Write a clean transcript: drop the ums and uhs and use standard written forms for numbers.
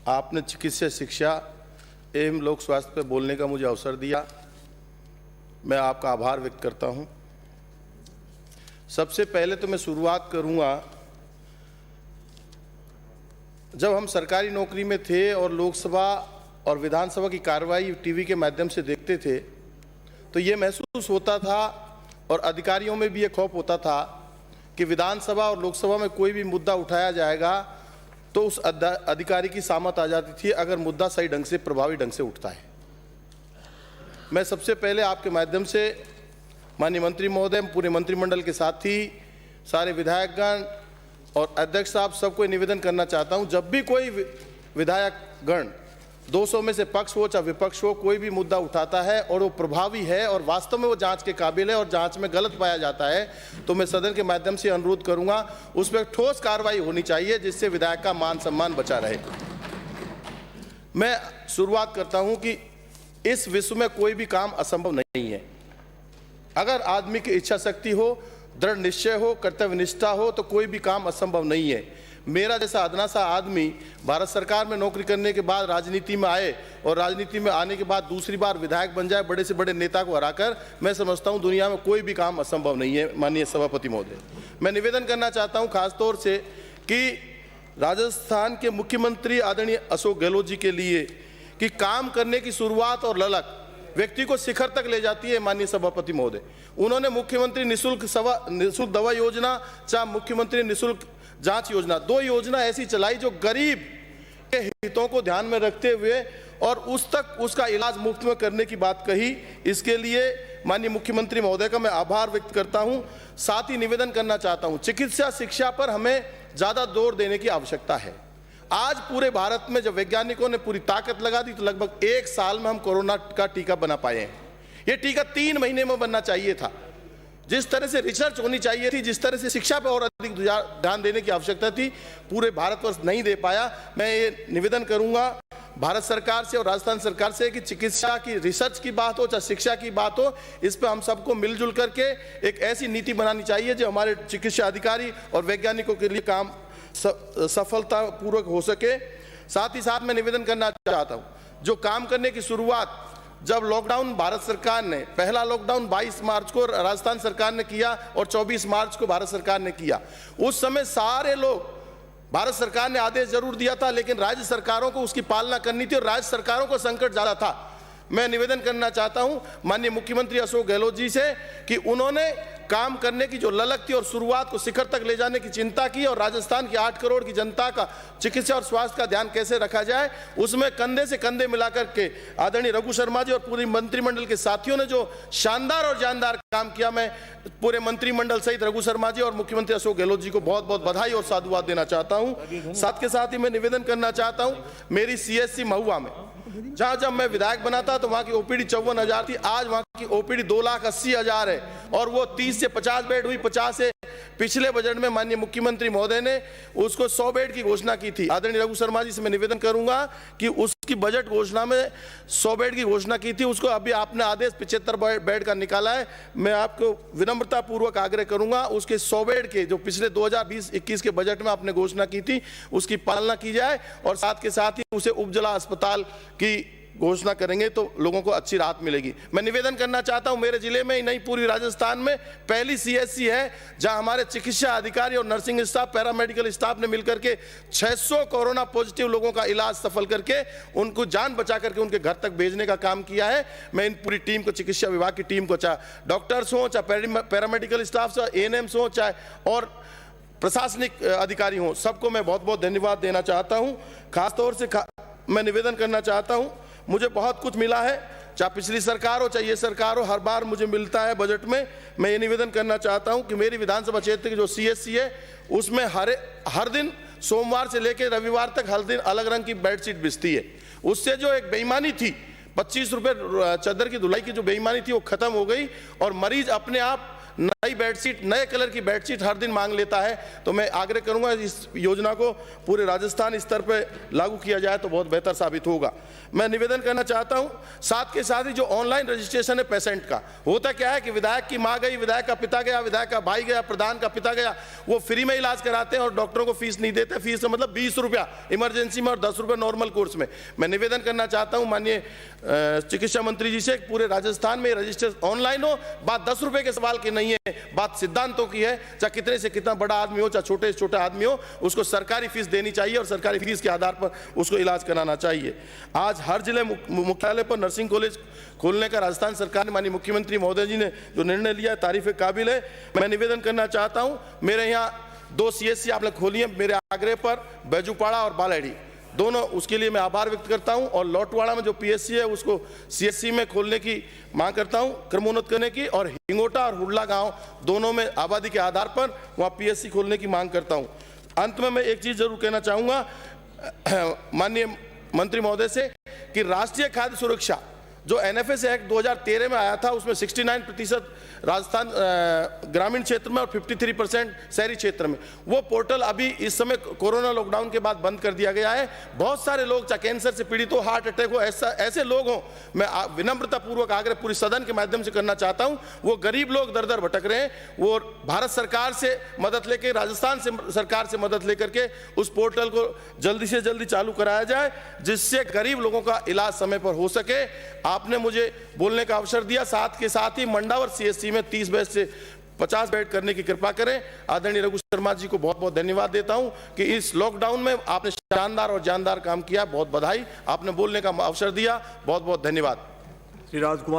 आपने चिकित्सा शिक्षा एवं लोक स्वास्थ्य पर बोलने का मुझे अवसर दिया, मैं आपका आभार व्यक्त करता हूं। सबसे पहले तो मैं शुरुआत करूंगा, जब हम सरकारी नौकरी में थे और लोकसभा और विधानसभा की कार्रवाई टीवी के माध्यम से देखते थे तो ये महसूस होता था और अधिकारियों में भी ये खौफ होता था कि विधानसभा और लोकसभा में कोई भी मुद्दा उठाया जाएगा तो उस अधिकारी की सामत आ जाती थी अगर मुद्दा सही ढंग से, प्रभावी ढंग से उठता है। मैं सबसे पहले आपके माध्यम से माननीय मंत्री महोदय, पूरे मंत्रिमंडल के साथी, सारे विधायकगण और अध्यक्ष साहब सबको निवेदन करना चाहता हूं, जब भी कोई विधायकगण 200 में से पक्ष हो चाहे विपक्ष हो, कोई भी मुद्दा उठाता है और वो प्रभावी है और वास्तव में वो जांच के काबिल है और जांच में गलत पाया जाता है तो मैं सदन के माध्यम से अनुरोध करूंगा उस पर ठोस कार्रवाई होनी चाहिए जिससे विधायक का मान सम्मान बचा रहे। मैं शुरुआत करता हूं कि इस विश्व में कोई भी काम असंभव नहीं है। अगर आदमी की इच्छा शक्ति हो, दृढ़ निश्चय हो, कर्तव्य निष्ठा हो तो कोई भी काम असंभव नहीं है। मेरा जैसा अदना सा आदमी भारत सरकार में नौकरी करने के बाद राजनीति में आए और राजनीति में आने के बाद दूसरी बार विधायक बन जाए बड़े से बड़े नेता को हराकर, मैं समझता हूं दुनिया में कोई भी काम असंभव नहीं है। माननीय सभापति महोदय, मैं निवेदन करना चाहता हूं खासतौर से कि राजस्थान के मुख्यमंत्री आदरणीय अशोक गहलोत जी के लिए कि काम करने की शुरुआत और ललक व्यक्ति को शिखर तक ले जाती है। माननीय सभापति महोदय, उन्होंने मुख्यमंत्री निःशुल्क दवा योजना चाहे मुख्यमंत्री निःशुल्क जांच योजना, 2 योजना ऐसी चलाई जो गरीब के हितों को ध्यान में रखते हुए और उसका इलाज मुफ्त में करने की बात कही। इसके लिए माननीय मुख्यमंत्री महोदय का मैं आभार व्यक्त करता हूं। साथ ही निवेदन करना चाहता हूं, चिकित्सा शिक्षा पर हमें ज्यादा जोर देने की आवश्यकता है। आज पूरे भारत में जब वैज्ञानिकों ने पूरी ताकत लगा दी तो लगभग 1 साल में हम कोरोना का टीका बना पाए हैं। ये टीका 3 महीने में बनना चाहिए था। जिस तरह से रिसर्च होनी चाहिए थी, जिस तरह से शिक्षा पर और अधिक ध्यान देने की आवश्यकता थी, पूरे भारतवर्ष नहीं दे पाया। मैं ये निवेदन करूंगा भारत सरकार से और राजस्थान सरकार से कि चिकित्सा की रिसर्च की बात हो चाहे शिक्षा की बात हो, इस पर हम सबको मिलजुल करके एक ऐसी नीति बनानी चाहिए जो हमारे चिकित्सा अधिकारी और वैज्ञानिकों के लिए काम सफलतापूर्वक हो सके। साथ ही साथ मैं निवेदन करना चाहता हूं, जो काम करने की शुरुआत जब लॉकडाउन भारत सरकार ने, पहला लॉकडाउन 22 मार्च को राजस्थान सरकार ने किया और 24 मार्च को भारत सरकार ने किया, उस समय सारे लोग, भारत सरकार ने आदेश जरूर दिया था लेकिन राज्य सरकारों को उसकी पालना करनी थी और राज्य सरकारों को संकट ज्यादा था। मैं निवेदन करना चाहता हूं माननीय मुख्यमंत्री अशोक गहलोत जी से कि उन्होंने काम करने की जो ललक थी और शुरुआत को शिखर तक ले जाने की चिंता की और राजस्थान की 8 करोड़ की जनता का चिकित्सा और स्वास्थ्य का ध्यान कैसे रखा जाए, उसमें कंधे से कंधे मिलाकर के आदरणीय रघु शर्मा जी और पूरी मंत्रिमंडल के साथियों ने जो शानदार और जानदार काम किया, मैं पूरे मंत्रिमंडल सहित रघु शर्मा जी और मुख्यमंत्री अशोक गहलोत जी को बहुत बहुत बधाई और साधुवाद देना चाहता हूं। साथ के साथ ही मैं निवेदन करना चाहता हूं, मेरी CSC महुआ में जब मैं विधायक बना था तो वहां की ओपीडी 54,000 थी, आज वहां की ओपीडी 2,80,000 है और वो 30 से 50 बेड हुई। 50 से पिछले बजट में माननीय मुख्यमंत्री महोदय ने उसको 100 बेड की घोषणा की थी। आदरणीय रघु शर्मा जी से मैं निवेदन करूंगा कि उसकी बजट घोषणा में 100 बेड की घोषणा की थी, उसको अभी आपने आदेश 75 बेड का निकाला है। मैं आपको विनम्रता पूर्वक आग्रह करूंगा उसके 100 बेड के जो पिछले 2020-21 के बजट में आपने घोषणा की थी उसकी पालना की जाए और साथ के साथ ही उसे उपजिला अस्पताल की घोषणा करेंगे तो लोगों को अच्छी राहत मिलेगी। मैं निवेदन करना चाहता हूं, मेरे जिले में ही नहीं पूरी राजस्थान में पहली CSC है जहां हमारे चिकित्सा अधिकारी और नर्सिंग स्टाफ, पैरामेडिकल स्टाफ ने मिलकर के 600 कोरोना पॉजिटिव लोगों का इलाज सफल करके उनको जान बचा करके उनके घर तक भेजने का काम किया है। मैं इन पूरी टीम को, चिकित्सा विभाग की टीम को, चाहे डॉक्टर्स हो, चाहे पैरामेडिकल स्टाफ, चाहे ANMs हो, चाहे और प्रशासनिक अधिकारी हों, सबको मैं बहुत बहुत धन्यवाद देना चाहता हूं। खासतौर से मैं निवेदन करना चाहता हूं, मुझे बहुत कुछ मिला है, चाहे पिछली सरकार हो चाहे ये सरकार हो, हर बार मुझे मिलता है बजट में। मैं ये निवेदन करना चाहता हूं कि मेरी विधानसभा क्षेत्र की जो CSC है उसमें हर दिन सोमवार से लेकर रविवार तक हर दिन अलग रंग की बेडशीट बिछती है। उससे जो एक बेईमानी थी, 25 रुपये चादर की धुलाई की जो बेईमानी थी वो खत्म हो गई और मरीज अपने आप नई बेडशीट, नए कलर की बेडशीट हर दिन मांग लेता है। तो मैं आग्रह करूंगा इस योजना को पूरे राजस्थान स्तर पर लागू किया जाए तो बहुत बेहतर साबित होगा। मैं निवेदन करना चाहता हूं, साथ के साथ ही जो ऑनलाइन रजिस्ट्रेशन है पेशेंट का, होता क्या है कि विधायक की मां गई, विधायक का पिता गया, विधायक का भाई गया, प्रधान का पिता गया, वो फ्री में इलाज कराते हैं और डॉक्टरों को फीस नहीं देते। फीस का मतलब 20 रुपया इमरजेंसी में और 10 रुपये नॉर्मल कोर्स में। मैं निवेदन करना चाहता हूं माननीय चिकित्सा मंत्री जी से, पूरे राजस्थान में रजिस्ट्रेशन ऑनलाइन हो। बात 10 रुपये के सवाल की नहीं है, बात सिद्धांतों की है। चाहे कितने से कितना बड़ा आदमी हो, चाहे छोटे से छोटा आदमी हो, उसको सरकारी फीस देनी चाहिए और सरकारी फीस के आधार पर उसको इलाज कराना चाहिए। आज हर जिले मुख्यालय पर नर्सिंग कॉलेज खोलने का राजस्थान सरकार ने, माननीय मुख्यमंत्री महोदय जी ने जो निर्णय लिया है, तारीफ काबिल है। मैं निवेदन करना चाहता हूं, मेरे यहाँ 2 CSC आपने खोली है मेरे आग्रह पर, बैजूपाड़ा और बालेडी दोनों, उसके लिए मैं आभार व्यक्त करता हूं। और लौटवाड़ा में जो PSC है उसको CSC में खोलने की मांग करता हूं, क्रमोन्नत करने की। और हिंगोटा और हुडला गांव दोनों में आबादी के आधार पर वहां PSC खोलने की मांग करता हूं। अंत में मैं एक चीज जरूर कहना चाहूंगा माननीय मंत्री महोदय से कि राष्ट्रीय खाद्य सुरक्षा जो NFS एक्ट 2013 में आया था, उसमें 69% राजस्थान ग्रामीण क्षेत्र में और 53% शहरी क्षेत्र में, वो पोर्टल अभी इस समय कोरोना लॉकडाउन के बाद बंद कर दिया गया है। बहुत सारे लोग, चाहे कैंसर से पीड़ित हो, हार्ट अटैक हो, ऐसे लोग हों, मैं विनम्रतापूर्वक आग्रह पूरी सदन के माध्यम से करना चाहता हूं, वो गरीब लोग दर दर भटक रहे हैं, वो भारत सरकार से मदद लेके, राजस्थान से सरकार से मदद लेकर के उस पोर्टल को जल्दी से जल्दी चालू कराया जाए, जिससे गरीब लोगों का इलाज समय पर हो सके। आपने मुझे बोलने का अवसर दिया, साथ के साथ ही मंडावर CSC में 30 बेड से 50 बेड करने की कृपा करें। आदरणीय रघु शर्मा जी को बहुत बहुत धन्यवाद देता हूं कि इस लॉकडाउन में आपने शानदार और जानदार काम किया। बहुत बधाई, आपने बोलने का अवसर दिया, बहुत बहुत धन्यवाद। श्री राजकुमार।